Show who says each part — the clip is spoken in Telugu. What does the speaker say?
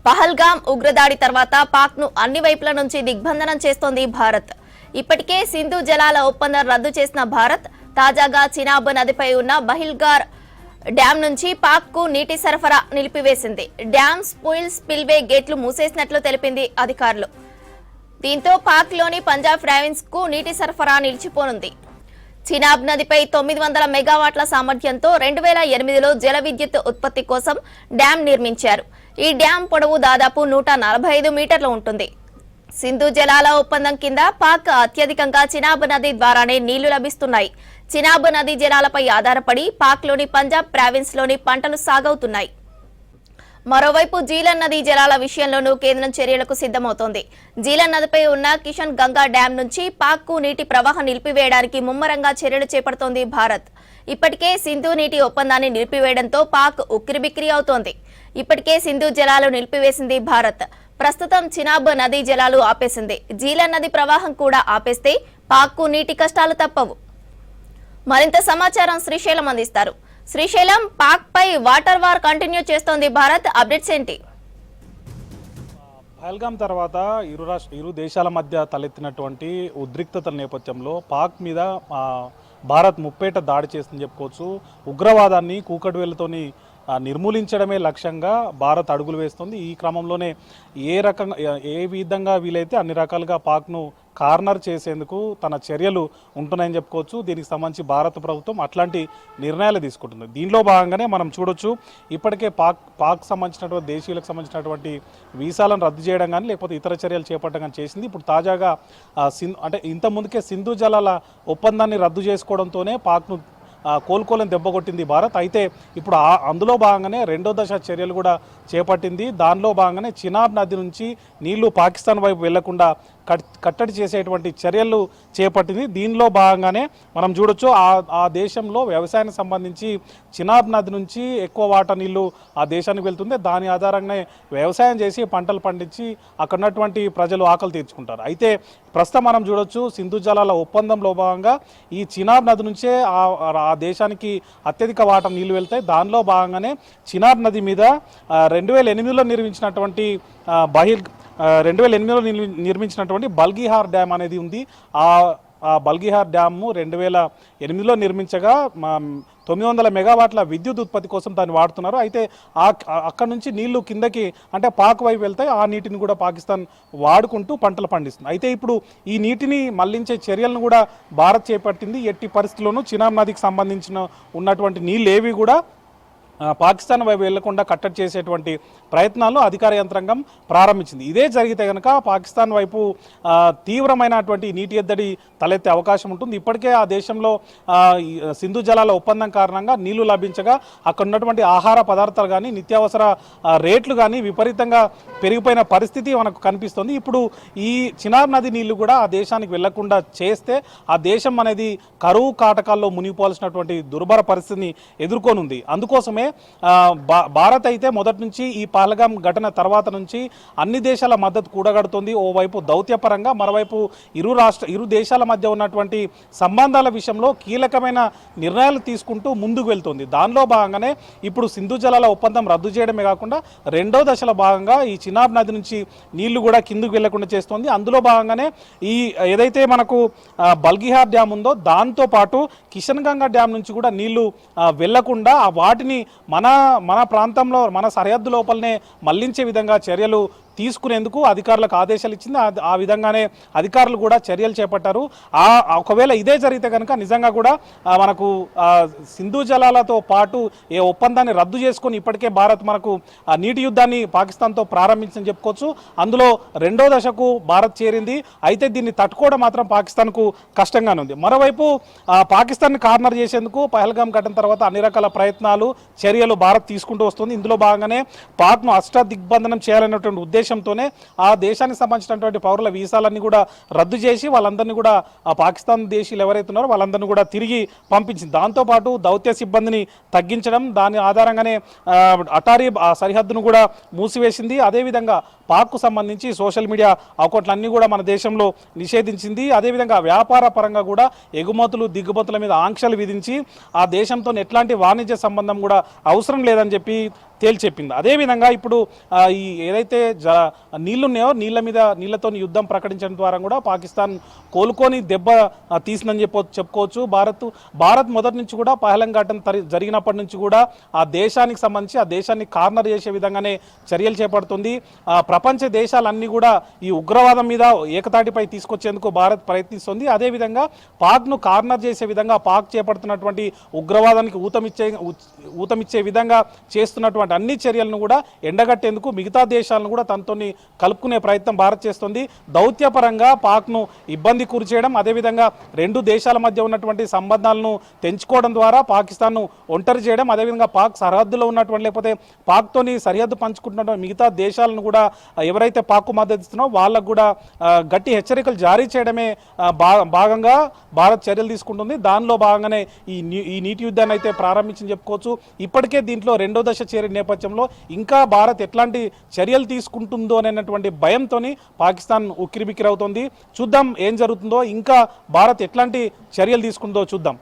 Speaker 1: పహల్గామ్ ఉగ్రదాడి తర్వాత పాక్ను అన్ని వైపుల నుంచి దిగ్బంధనం చేస్తోంది భారత్. ఇప్పటికే సింధు జలాల ఒప్పందం రద్దు చేసిన భారత్ తాజాగా చినాబ్ నదిపై ఉన్న బహిల్గార్ డ్యాం నుంచి పాక్కు నీటి సరఫరా నిలిపివేసింది. డ్యాం స్పిల్వే గేట్లు మూసేసినట్లు తెలిపింది అధికారులు. దీంతో పాక్లోని పంజాబ్ ప్రావిన్స్కు నీటి సరఫరా నిలిచిపోనుంది. చినాబ్ నదిపై 900 మెగావాట్ల సామర్థ్యంతో 2008లో జల విద్యుత్ ఉత్పత్తి కోసం డ్యాం నిర్మించారు. ఈ డ్యాం పొడవు దాదాపు 145 మీటర్లు ఉంటుంది. సింధు జలాల ఒప్పందం కింద పాక్ అత్యధికంగా చినాబ్ నది ద్వారానే నీళ్లు లభిస్తున్నాయి. చినాబ్ నది జలాలపై ఆధారపడి పాక్లోని పంజాబ్ ప్రావిన్స్లోని పంటలు సాగవుతున్నాయి. మరోవైపు జీలన్ నది జలాల విషయంలోనూ కేంద్రం చర్యలకు సిద్ధమవుతోంది. జీలన్ నదిపై ఉన్న కిషన్ గంగా డ్యాం నుంచి పాక్కు నీటి ప్రవాహం నిలిపివేయడానికి ముమ్మరంగా చర్యలు చేపడుతోంది భారత్. ఇప్పటికే సింధు నీటి ఒప్పందాన్ని నిలిపివేయడంతో పాక్ ఉక్కిరిబిక్కిరి అవుతోంది. ఇప్పటికే సింధు జలాలు నిలిపివేసింది భారత్. ప్రస్తుతం చినాబ్ నది జలాలు ఆపేసింది. జీలన్ నది ప్రవాహం కూడా ఆపేస్తే పాక్కు నీటి కష్టాలు తప్పవు. మరింత సమాచారం శ్రీశైలం అందిస్తారు. శ్రీశైలం, పాక్ పై వాటర్ వార్ కంటిన్యూ చేస్తోంది భారత్. అప్డేట్స్ ఏంటి?
Speaker 2: పహల్గామ్ తర్వాత ఇరు దేశాల మధ్య తలెత్తినటువంటి ఉద్రిక్తతల నేపథ్యంలో పాక్ మీద భారత్ ముప్పేట దాడి చేస్తుందని చెప్పుకోవచ్చు. ఉగ్రవాదాన్ని కూకటివేళ్లతోని నిర్మూలించడమే లక్ష్యంగా భారత్ అడుగులు వేస్తుంది. ఈ క్రమంలోనే ఏ విధంగా వీలైతే అన్ని రకాలుగా పాక్ను కార్నర్ చేసేందుకు తన చర్యలు ఉంటున్నాయని చెప్పుకోవచ్చు. దీనికి సంబంధించి భారత ప్రభుత్వం అట్లాంటి నిర్ణయాలు తీసుకుంటుంది. దీనిలో భాగంగానే మనం చూడొచ్చు, ఇప్పటికే పాక్ సంబంధించినటువంటి దేశీయులకు సంబంధించినటువంటి వీసాలను రద్దు చేయడం కానీ లేకపోతే ఇతర చర్యలు చేపట్టడం కానీ చేసింది. ఇప్పుడు తాజాగా అంటే ఇంత ముందుకే సింధు జలాల ఒప్పందాన్ని రద్దు చేసుకోవడంతోనే పాక్ను కోలుకోలేని దెబ్బ కొట్టింది భారత్. అయితే ఇప్పుడు అందులో భాగంగానే రెండో దశ చర్యలు కూడా చేపట్టింది. దానిలో భాగంగానే చినాబ్ నది నుంచి నీళ్లు పాకిస్తాన్ వైపు వెళ్లకుండా కట్టడి చేసేటువంటి చర్యలు చేపట్టింది. దీనిలో భాగంగానే మనం చూడొచ్చు, ఆ దేశంలో వ్యవసాయానికి సంబంధించి చినాబ్ నది నుంచి ఎక్కువ వాటా నీళ్లు ఆ దేశానికి వెళ్తుంది. దాని ఆధారంగానే వ్యవసాయం చేసి పంటలు పండించి అక్కడ ఉన్నటువంటి ప్రజలు ఆకలి తీర్చుకుంటారు. అయితే ప్రస్తుతం మనం చూడొచ్చు, సింధు జలాల ఒప్పందంలో భాగంగా ఈ చినాబ్ నది నుంచే ఆ దేశానికి అత్యధిక వాటా నీళ్లు వెళ్తాయి. దానిలో భాగంగానే చినాబ్ నది మీద 2008లో నిర్మించినటువంటి 2008లో నిర్మించినటువంటి బల్గిహార్ డ్యామ్ అనేది ఉంది. ఆ బల్గిహార్ డ్యాము 2008లో నిర్మించగా 900 మెగావాట్ల విద్యుత్ ఉత్పత్తి కోసం దాన్ని వాడుతున్నారు. అయితే అక్కడ నుంచి నీళ్లు కిందకి అంటే పాక్ వైపు వెళ్తాయి. ఆ నీటిని కూడా పాకిస్తాన్ వాడుకుంటూ పంటలు పండిస్తుంది. అయితే ఇప్పుడు ఈ నీటిని మళ్లించే చర్యలను కూడా భారత్ చేపట్టింది. ఎట్టి పరిస్థితుల్లోనూ చినాబ్ నదికి సంబంధించిన ఉన్నటువంటి నీళ్ళు ఏవి కూడా పాకిస్తాన్ వైపు వెళ్లకుండా కట్టడి చేసేటువంటి ప్రయత్నాలు అధికార యంత్రాంగం ప్రారంభించింది. ఇదే జరిగితే కనుక పాకిస్తాన్ వైపు తీవ్రమైనటువంటి నీటి ఎద్దడి తలెత్తే అవకాశం ఉంటుంది. ఇప్పటికే ఆ దేశంలో సింధు జలాల ఒప్పందం కారణంగా నీళ్లు లభించగా అక్కడ ఉన్నటువంటి ఆహార పదార్థాలు కానీ నిత్యావసర రేట్లు కానీ విపరీతంగా పెరిగిపోయిన పరిస్థితి మనకు కనిపిస్తుంది. ఇప్పుడు ఈ చినాబ్ నది నీళ్లు కూడా ఆ దేశానికి వెళ్లకుండా చేస్తే ఆ దేశం అనేది కరువు కాటకాల్లో మునిగిపోవాల్సినటువంటి దుర్భర పరిస్థితిని ఎదుర్కొనుంది. అందుకోసమే భారత్ అయితే మొదటి నుంచి ఈ పహల్గామ్ ఘటన తర్వాత నుంచి అన్ని దేశాల మద్దతు కూడగడుతుంది. ఓవైపు దౌత్యపరంగా, మరోవైపు ఇరు దేశాల మధ్య ఉన్నటువంటి సంబంధాల విషయంలో కీలకమైన నిర్ణయాలు తీసుకుంటూ ముందుకు వెళ్తుంది. దానిలో భాగంగానే ఇప్పుడు సింధు జలాల ఒప్పందం రద్దు చేయడమే కాకుండా రెండో దశలో భాగంగా ఈ చినాబ్ నది నుంచి నీళ్లు కూడా కిందకు వెళ్లకుండా చేస్తోంది. అందులో భాగంగానే ఈ ఏదైతే మనకు బల్గిహార్ డ్యామ్ ఉందో దాంతో పాటు కిషన్ గంగా డ్యామ్ నుంచి కూడా నీళ్లు వెళ్లకుండా వాటిని మన ప్రాంతంలో మన సరిహద్దు లోపలనే మళ్లించే విధంగా చర్యలు తీసుకునేందుకు అధికారులకు ఆదేశాలు ఇచ్చింది. ఆ విధంగానే అధికారులు కూడా చర్యలు చేపట్టారు. ఒకవేళ ఇదే జరిగితే కనుక నిజంగా కూడా మనకు సింధు జలాలతో పాటు ఏ ఒప్పందాన్ని రద్దు చేసుకొని ఇప్పటికే భారత్ మనకు నీటి యుద్ధాన్ని పాకిస్తాన్తో ప్రారంభించని చెప్పుకోవచ్చు. అందులో రెండో దశకు భారత్ చేరింది. అయితే దీన్ని తట్టుకోవడం మాత్రం పాకిస్తాన్కు కష్టంగానే ఉంది. మరోవైపు పాకిస్తాన్ని కార్నర్ చేసేందుకు పహల్గామ్ ఘటన తర్వాత అన్ని రకాల ప్రయత్నాలు చర్యలు భారత్ తీసుకుంటూ వస్తుంది. ఇందులో భాగంగానే పాక్ను అష్టదిగ్బంధనం చేయాలనేటువంటి ఉద్దేశంతోనే ఆ దేశానికి సంబంధించినటువంటి పౌరుల వీసాలన్నీ కూడా రద్దు చేసి వాళ్ళందరినీ కూడా పాకిస్తాన్ దేశీయులు ఎవరైతే ఉన్నారో వాళ్ళందరినీ కూడా తిరిగి పంపించింది. దాంతోపాటు దౌత్య సిబ్బందిని తగ్గించడం, దాని ఆధారంగానే అటారీ సరిహద్దును కూడా మూసివేసింది. అదేవిధంగా పాక్కు సంబంధించి సోషల్ మీడియా అకౌంట్లన్నీ కూడా మన దేశంలో నిషేధించింది. అదేవిధంగా వ్యాపార పరంగా కూడా ఎగుమతులు దిగుమతుల మీద ఆంక్షలు విధించి ఆ దేశంతో ఎట్లాంటి వాణిజ్య సంబంధం కూడా అవసరం లేదని చెప్పి తేల్చెప్పింది. అదేవిధంగా ఇప్పుడు ఈ ఏదైతే నీళ్లున్నాయో నీళ్లతో యుద్ధం ప్రకటించడం ద్వారా కూడా పాకిస్తాన్ కోలుకొని దెబ్బ తీసిందని చెప్పుకోవచ్చు. భారత్ మొదటి నుంచి కూడా పహలం ఘటన జరిగినప్పటి నుంచి కూడా ఆ దేశానికి సంబంధించి ఆ దేశాన్ని కార్నర్ చేసే విధంగానే చర్యలు చేపడుతుంది. ప్రపంచ దేశాలన్నీ కూడా ఈ ఉగ్రవాదం మీద ఏకతాటిపై తీసుకొచ్చేందుకు భారత్ ప్రయత్నిస్తుంది. అదేవిధంగా పాక్ను కార్నర్ చేసే విధంగా పాక్ చేపడుతున్నటువంటి ఉగ్రవాదానికి ఊతమిచ్చే విధంగా చేస్తున్నటువంటి అన్ని చర్యలను కూడా ఎండగట్టేందుకు మిగతా దేశాలను కూడా తనతోని కలుపుకునే ప్రయత్నం భారత్ చేస్తుంది. దౌత్యపరంగా పాక్ను ఇబ్బంది గురిచేయడం, అదేవిధంగా రెండు దేశాల మధ్య ఉన్నటువంటి సంబంధాలను తెంచుకోవడం ద్వారా పాకిస్తాన్ను ఒంటరి చేయడం, అదేవిధంగా పాక్ సరిహద్దులో ఉన్నటువంటి లేకపోతే పాక్తోని సరిహద్దు పంచుకుంటున్నటువంటి మిగతా దేశాలను కూడా ఎవరైతే పాక్కు మద్దతు ఇస్తున్నారో వాళ్ళకు కూడా గట్టి హెచ్చరికలు జారీ చేయడమే భాగంగా భారత్ చర్యలు తీసుకుంటుంది. దానిలో భాగంగానే ఈ నీటి యుద్ధాన్ని అయితే ప్రారంభించింది చెప్పుకోవచ్చు. ఇప్పటికే దీంట్లో రెండో దశ చేరిన నేపథ్యంలో ఇంకా భారత్ ఎట్లాంటి చర్యలు తీసుకుంటుందో అనేటువంటి భయంతోని పాకిస్తాన్ ఉక్కిరిబిక్కిరవుతోంది. చూద్దాం ఏం జరుగుతుందో, ఇంకా భారత్ ఎట్లాంటి చర్యలు తీసుకుందో చూద్దాం.